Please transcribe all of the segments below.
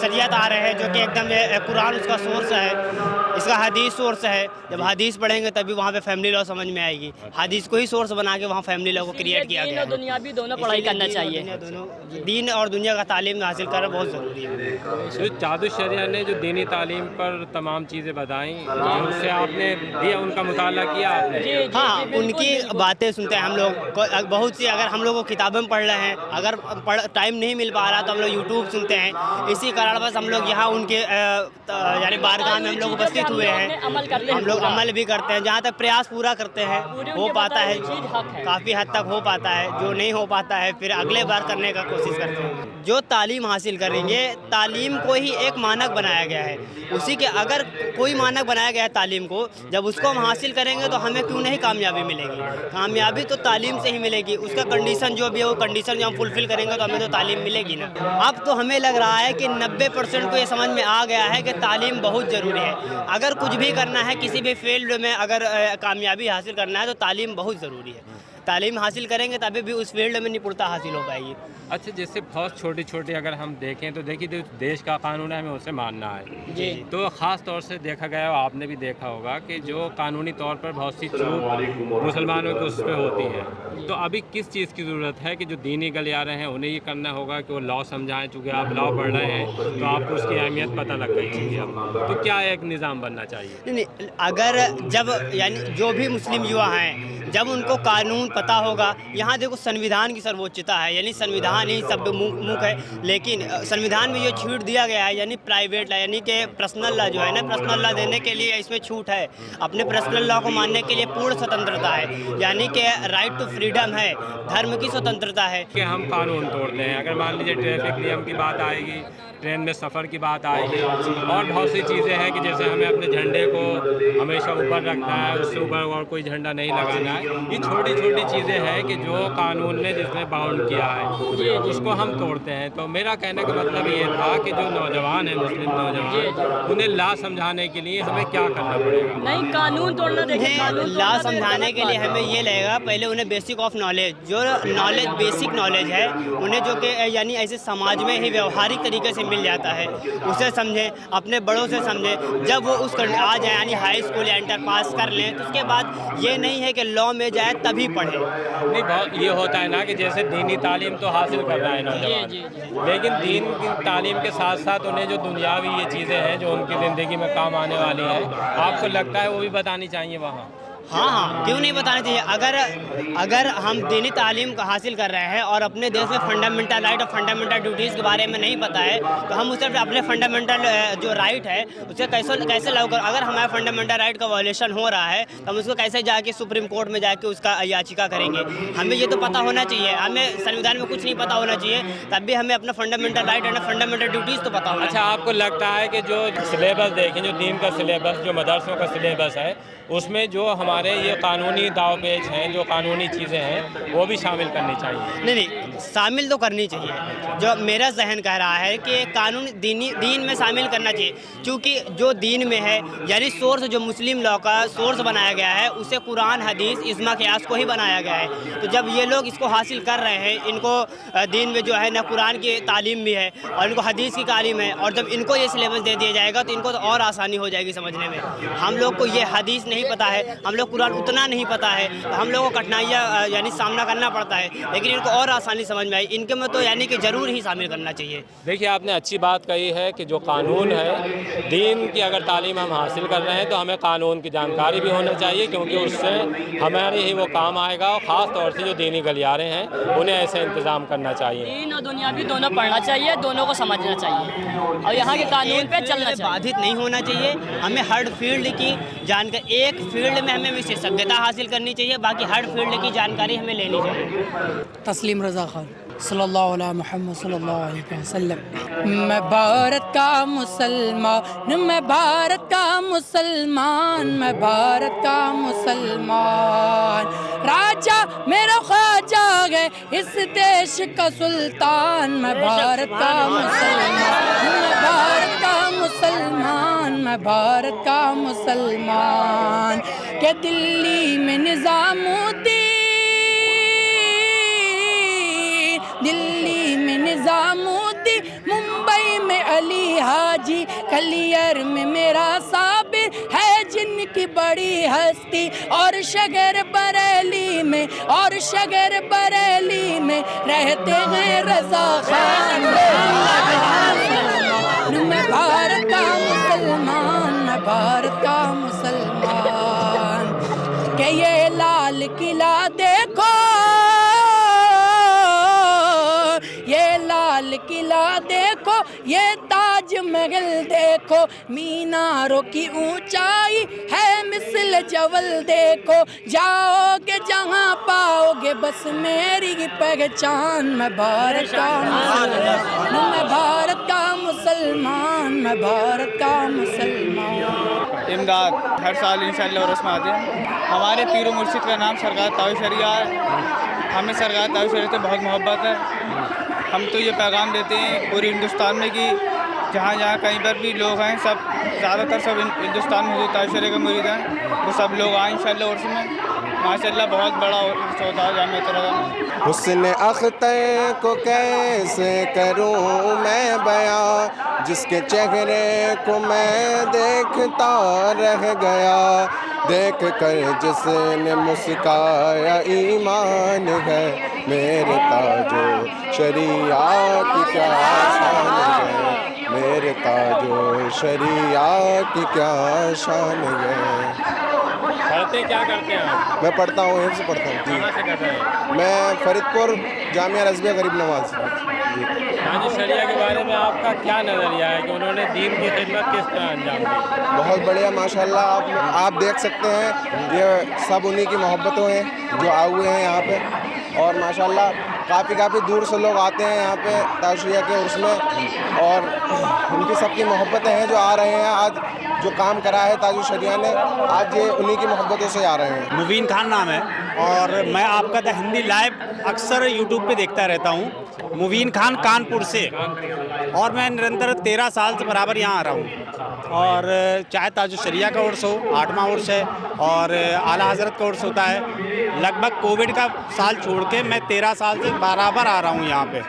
شریعت آ رہے ہیں جو کہ ایک دم قرآن اس کا سورس ہے, اس کا حدیث سورس ہے. جب حدیث پڑھیں گے تبھی وہاں پہ فیملی لاء سمجھ میں آئے گی. حدیث کو ہی سورس بنا کے وہاں فیملی لاء کو کریٹ کیا گیا ہے. دنیا بھی دونوں پڑھائی کرنا چاہیے. دین اور دنیا کا تعلیم حاصل کرنا بہت ضروری ہے. جاد الشریعہ نے جو دینی تعلیم پر تمام چیزیں بتائیں, ان سے آپ نے بھی ان کا مطالعہ کیا آپ نے؟ ہاں, ان کی باتیں سنتے ہیں ہم لوگ بہت سی. اگر ہم لوگ کو کتابیں پڑھ رہے ہیں, اگر ٹائم نہیں مل پا رہا تو ہم لوگ یوٹیوب سنتے ہیں. اسی کارن بس ہم لوگ یہاں ان کے یعنی بارگاہ میں ہم لوگ اپستھت ہوئے ہیں. ہم لوگ عمل بھی کرتے ہیں, جہاں تک پریاس پورا کرتے ہیں ہو پاتا ہے, کافی حد تک ہو پاتا ہے. جو نہیں ہو پاتا ہے پھر اگلے بار کرنے کا کوشش کرتے ہیں. جو تعلیم حاصل کریں گے, تعلیم کو ہی ایک مانک بنایا گیا ہے. اسی کے اگر کوئی مانک بنایا گیا ہے تعلیم کو, جب اس کو ہم حاصل کریں گے تو ہمیں کیوں نہیں کامیابی ملے گی. کامیابی تو تعلیم سے ہی ملے گی. اس کا کنڈیشن جو بھی ہے وہ کنڈیشن جو ہم فلفل کریں گے تو ہمیں تو تعلیم ملے گی نا. اب تو ہمیں لگ رہا ہے کہ 90% کو یہ سمجھ میں آ گیا ہے کہ تعلیم بہت ضروری ہے. اگر کچھ بھی کرنا ہے کسی بھی فیلڈ میں, اگر کامیابی حاصل کرنا ہے تو تعلیم بہت ضروری ہے. تعلیم حاصل کریں گے تبھی بھی اس فیلڈ میں نپٹتا حاصل ہو پائے گی. اچھا, جیسے بہت چھوٹی چھوٹی اگر ہم دیکھیں تو دیکھیے دیش کا قانون ہے, ہمیں اسے ماننا ہے. جی. تو خاص طور سے دیکھا گیا, آپ نے بھی دیکھا ہوگا کہ جو قانونی طور پر بہت سی چوک مسلمانوں کی اس پہ ہوتی ہے. تو ابھی کس چیز کی ضرورت ہے کہ جو دینی گلیارے ہیں انہیں یہ کرنا ہوگا کہ وہ لاء سمجھائیں. چونکہ آپ لاء پڑھ رہے ہیں تو آپ کو اس کی اہمیت پتہ لگ گئی چاہیے. اب تو کیا ایک نظام بننا چاہیے؟ نہیں, اگر جب یعنی جو بھی مسلم یوا ہیں جب ان کو قانون پتہ ہوگا. یہاں دیکھو سنویدھان کی سروچتا ہے, یعنی سنویدھان ہی سب مکھ ہے. لیکن سنویدھان میں یہ چھوٹ دیا گیا ہے, یعنی پرائیویٹ لا, یعنی کہ پرسنل لا جو ہے نا, پرسنل لا دینے کے لیے اس میں چھوٹ ہے. اپنے پرسنل لا کو ماننے کے لیے پورن سوتنترتا ہے, یعنی کہ رائٹ ٹو فریڈم ہے, دھرم کی سوتنترتا ہے. کہ ہم قانون توڑتے ہیں. اگر مان لیجیے ٹریفک نیم کی بات آئے گی, ٹرین میں سفر کی بات آئے گی, اور بہت سی چیزیں ہیں کہ جیسے ہمیں اپنے جھنڈے کو ہمیشہ اوپر رکھنا ہے, اس سے اوپر اور کوئی جھنڈا نہیں لگانا ہے. یہ چھوٹی چھوٹی چیزیں ہیں کہ جو قانون نے جس نے باؤنڈ کیا ہے اس کو ہم توڑتے ہیں. تو میرا کہنے کا مطلب یہ تھا کہ جو نوجوان ہیں, مسلم نوجوان, انہیں لا سمجھانے کے لیے ہمیں کیا کرنا پڑے گا؟ نہیں, قانون توڑنا. دیکھیں, لا سمجھانے کے لیے ہمیں یہ لگے گا پہلے انہیں بیسک آف نالج, جو نالج بیسک نالج ہے انہیں, جو کہ یعنی ایسے سماج میں ہی ویوہارک طریقے سے مل جاتا ہے, اسے سمجھیں, اپنے بڑوں سے سمجھیں. جب وہ اس آ جائیں یعنی ہائی اسکول یا انٹر پاس کر لیں تو اس کے بعد یہ نہیں ہے کہ لاء میں جائے تبھی پڑھیں. نہیں, بہت یہ ہوتا ہے نا کہ جیسے دینی تعلیم تو حاصل کر رہا ہے نوجوان, لیکن دین کی تعلیم کے ساتھ ساتھ انہیں جو دنیاوی یہ چیزیں ہیں جو ان کی زندگی میں کام آنے والی ہیں, آپ کو لگتا ہے وہ بھی بتانی چاہیے وہاں؟ ہاں, کیوں نہیں بتانا چاہیے. اگر ہم دینی تعلیم حاصل کر رہے ہیں اور اپنے دیش میں فنڈامنٹل رائٹ اور فنڈامنٹل ڈیوٹیز کے بارے میں نہیں پتہ ہے تو ہم اسے اپنے فنڈامنٹل جو رائٹ ہے اسے کیسے لاگو کر. اگر ہمارے فنڈامنٹل رائٹ کا وائلیشن ہو رہا ہے تو ہم اس کو کیسے جا کے سپریم کورٹ میں جا کے اس کا یاچکا کریں گے. ہمیں یہ تو پتہ ہونا چاہیے, ہمیں سنویدھان میں کچھ نہیں پتہ ہونا چاہیے, تب بھی ہمیں اپنا فنڈامنٹل رائٹ اور فنڈامنٹل ڈیوٹیز تو پتہ ہونا. اچھا, آپ کو لگتا ہے کہ جو سلیبس دیکھیں, جو دین کا سلیبس, جو مدرسوں کا سلیبس ہے, اس میں جو ہمارے یہ قانونی داؤ پیچ ہیں, جو قانونی چیزیں ہیں, وہ بھی شامل کرنی چاہیے؟ نہیں, شامل تو کرنی چاہیے. جو میرا ذہن کہہ رہا ہے کہ قانون دین میں شامل کرنا چاہیے, کیونکہ جو دین میں ہے یعنی سورس جو مسلم لاء کا سورس بنایا گیا ہے اسے قرآن, حدیث, اجماع, قیاس کو ہی بنایا گیا ہے. تو جب یہ لوگ اس کو حاصل کر رہے ہیں, ان کو دین میں جو ہے نہ قرآن کی تعلیم بھی ہے اور ان کو حدیث کی تعلیم ہے, اور جب ان کو یہ سلیبس دے دیا جائے گا تو ان کو تو اور آسانی ہو جائے گی سمجھنے میں. ہم لوگ کو یہ حدیث نہیں پتہ ہے, ہم لوگ قرآن اتنا نہیں پتہ ہے, تو ہم لوگوں کو کٹھنائیاں یعنی سامنا کرنا پڑتا ہے. لیکن ان کو اور آسانی سمجھ میں آئی, ان کے میں تو یعنی کہ ضرور ہی شامل کرنا چاہیے. دیکھیے, آپ نے اچھی بات کہی ہے کہ جو قانون ہے, دین کی اگر تعلیم ہم حاصل کر رہے ہیں تو ہمیں قانون کی جانکاری بھی ہونا چاہیے, کیونکہ اس سے ہمارے ہی وہ کام آئے گا. اور خاص طور سے جو دینی گلیارے ہیں انہیں ایسے انتظام کرنا چاہیے. دین اور دنیا بھی دونوں پڑھنا چاہیے, دونوں کو سمجھنا چاہیے اور یہاں کے قانون پہ چلنا چاہیے. بادھت نہیں ہونا چاہیے. ہمیں ہر فیلڈ کی جانکاری, ایک فیلڈ میں ہمیں وشیشجتا حاصل کرنی چاہیے, باقی ہر فیلڈ کی جانکاری ہمیں لینی چاہیے. تسلیم رضا خان صلی اللہ علیہ محمد صلی اللہ علیہ وسلم. میں بھارت کا مسلمان, میں بھارت کا مسلمان, میں بھارت کا مسلمان. راجا میرا خواجہ ہے اس دیش کا سلطان. میں بھارت کا مسلمان, میں بھارت کا مسلمان, میں بھارت کا مسلمان. کہ دلی میں نظام الدین, دلی میں نظام الدین, ممبئی میں علی حاجی کلیئر میں میرا صابر ہے جن کی بڑی ہستی اور شگر بریلی میں رہتے ہیں رضا خان میں بھارت کا مسلمان کہ یہ لال قلعہ دیکھو یہ تاج محل دیکھو میناروں کی اونچائی ہے مثل جبل دیکھو جاؤ گے جہاں پاؤ گے بس میری پہچان میں بھارت کا مسلمان امداد ہر سال انشاءاللہ عرس میں آتے ہیں. ہمارے پیر و مرشد کا نام سرکار تاج شریعہ ہے. ہمیں سرکار تاج شریعہ سے بہت محبت ہے. ہم تو یہ پیغام دیتے ہیں پورے ہندوستان میں کہ جہاں کہیں پر بھی لوگ ہیں سب زیادہ تر سب ہندوستان میں جو تاج شریعہ کے مرید ہیں وہ سب لوگ آئیں انشاءاللہ عرس میں. ماشاءاللہ بہت بڑا عرس ہوتا ہے جامعہ رضا میں. حسن اختر کو کیسے کروں میں بیاں جس کے چہرے کو میں دیکھتا رہ گیا دیکھ کر جس نے مسکایا ایمان ہے میرے تاج و شریعہ کی کیا شان ہے میرے تاج و شریعہ کی کیا شان ہے. پڑھتے کیا کرتے ہیں آپ؟ میں پڑھتا ہوں حفظ پڑھتا ہوں. کہاں سے کرتے ہیں؟ میں فرید پور جامعہ رضویہ غریب نواز. تاج شریعہ کے بارے میں آپ کا کیا نظریہ ہے کہ انہوں نے دین کی خدمت کس طرح انجام دی؟ بہت بڑھیا ماشاءاللہ. آپ دیکھ سکتے ہیں یہ سب انہی کی محبتوں ہیں جو آئے ہوئے ہیں یہاں پہ اور ماشاءاللہ کافی دور سے لوگ آتے ہیں یہاں پہ تاج شریعہ کے عرس میں اور ان کی سب کی محبتیں ہیں جو آ رہے ہیں. آج جو کام کرا ہے تاج شریعہ نے آج یہ انہی کی محبتوں سے آ رہے ہیں. مبین خان نام ہے اور میں آپ کا دا ہندی لائیو اکثر یوٹیوب پہ دیکھتا رہتا ہوں. مبین خان کانپور سے اور میں نرنتر 13 سال سے برابر یہاں آ رہا ہوں اور چاہے تاج شریعہ کا عرس ہو 8واں عرس ہے اور اعلیٰ حضرت کا عرس ہوتا ہے. لگ بھگ کووڈ کا سال چھوڑ کے میں 13 سال سے برابر آ رہا ہوں یہاں پہ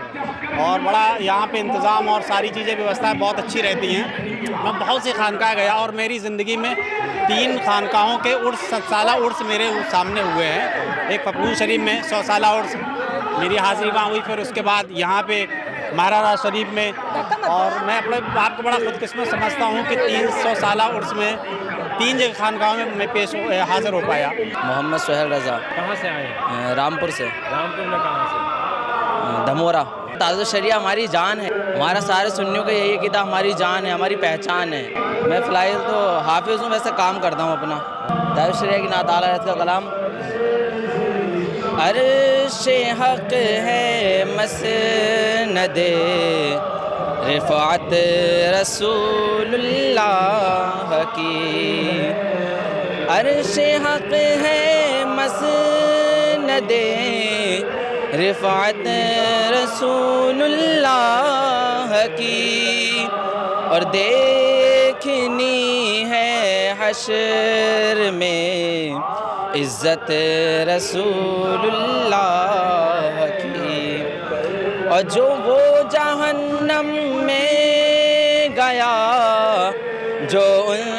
اور بڑا یہاں پہ انتظام اور ساری چیزیں ویوستھائیں بہت اچھی رہتی ہیں. میں بہت سی خانقاہ گیا اور میری زندگی میں 3 خانقاہوں کے عرس 100 سالہ عرس میرے سامنے ہوئے ہیں. ایک پپلو شریف میں 100 سالہ عرس میری حاضری وہاں ہوئی. پھر اس کے بعد یہاں پہ مہاراجہ شریف میں اور میں اپنے آپ کو بڑا خود قسمت سمجھتا ہوں کہ 300 سالہ عرس میں 3 جگہ خانقاہوں میں حاضر ہو پایا. محمد سہیل رضا. کہاں سے آئے ہیں؟ رامپور سے. رامپور میں کہاں سے؟ دھمورا. تاج شریعہ ہماری جان ہے. ہمارا سارے سنیوں کا یہی عقیدہ ہماری جان ہے ہماری پہچان ہے. میں فی الحال تو حافظ ہوں ویسے کام کرتا ہوں اپنا. تاج شریعہ کی نعت اعلیٰ حضرت کا کلام. عرش حق ہے مسند رفعت رسول اللہ کی. عرش حق ہے مسند رفعت رسول اللہ کی اور دیکھنی ہے حشر میں عزت رسول اللہ کی. اور جو وہ جہنم میں گیا جو ان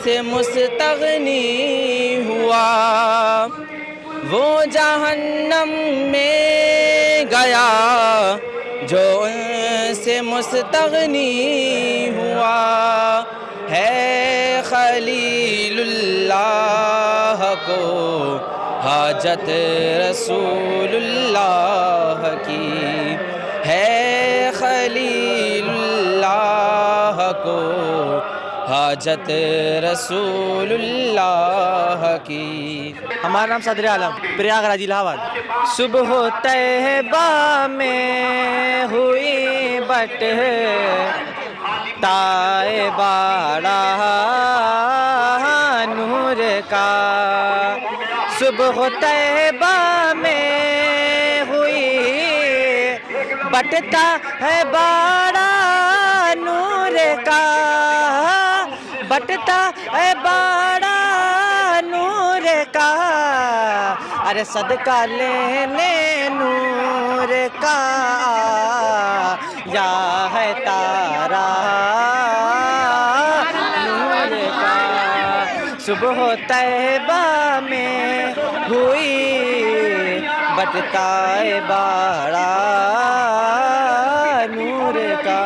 سے مستغنی ہوا وہ جہنم میں گیا جو ان سے مستغنی ہوا ہے خلیل اللہ کو حاجت رسول اللہ کی. ہے خلیل اللہ کو حاجت رسول اللہ کی. ہمارا نام صدر عالم پریاگ راج الہ آباد. صبح طیبہ میں ہوئی بٹ طیبہ نور کا. صبح طیبہ میں ہوئی بٹتا ہے باڑا نور کا. بٹتا ہے باڑا نور کا. ارے صدقہ لینے نور کا یا چمکتا ہے تارا نور کا، صبح طیبہ میں ہوئی بٹتا ہے باڑا نور کا.